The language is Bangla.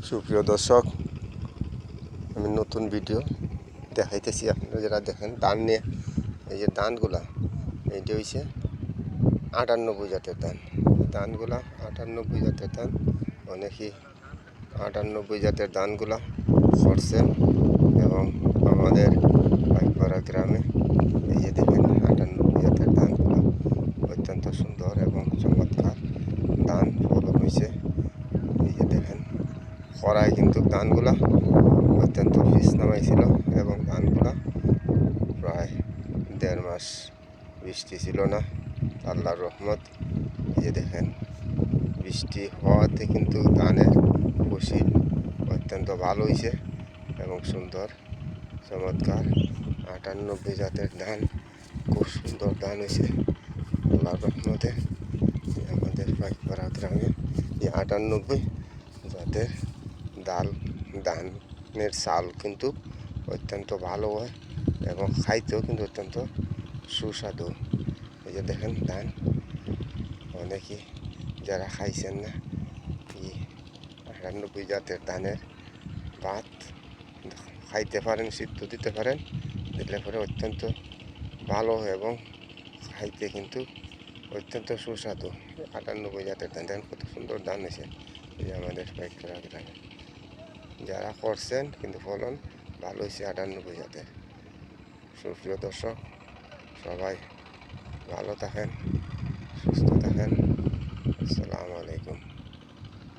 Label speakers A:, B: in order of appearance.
A: সুপ্রিয় দর্শক, আমি নতুন ভিডিও দেখাইতেছি। আপনারা যারা দেখেন ধান নিয়ে, এই যে ধানগুলা, এইটা হয়েছে 98 জাতের ধান। ধানগুলা 98 জাতের ধান। অনেকেই 98 জাতের ধানগুলা করছেন এবং আমাদের পাইকপাড়া গ্রামে এই যে দেখেন 98 জাতের ধানগুলা অত্যন্ত সুন্দর এবং চমৎকার ধান ফলন হয়েছে। এই যে দেখেন খরায় কিন্তু ধানগুলা অত্যন্ত ফিস নামাইছিল এবং ধানগুলা প্রায় 1.5 মাস বৃষ্টি ছিল না, আল্লাহর রহমত। এই যে দেখেন বৃষ্টি হওয়াতে কিন্তু ধানের ফসল অত্যন্ত ভালো হয়েছে এবং সুন্দর চমৎকার 98 জাতের ধান, খুব সুন্দর ধান হয়েছে আল্লাহর রহমতে। আমাদের পাইকপাড়া গ্রামে এই 98 জাতের ধানের চাল কিন্তু অত্যন্ত ভালো হয় এবং খাইতেও কিন্তু অত্যন্ত সুস্বাদু। এই যে দেখেন ধান, অনেকেই যারা খাইছেন না এই 98 জাতের ধানের ভাত খাইতে পারেন, সিদ্ধ দিতে পারেন, দিলে পরে অত্যন্ত ভালো এবং খাইতে কিন্তু অত্যন্ত সুস্বাদু। 98 জাতের ধান দেখেন কত সুন্দর ধান হয়েছে এই যে আমাদের পাইকপাড়া গ্রামে। যারা করছেন কিন্তু ফলন ভালো হয়েছে 98 জাতের। সুপ্রিয় দর্শক, সবাই ভালো থাকেন, সুস্থ থাকেন। আসসালামু আলাইকুম।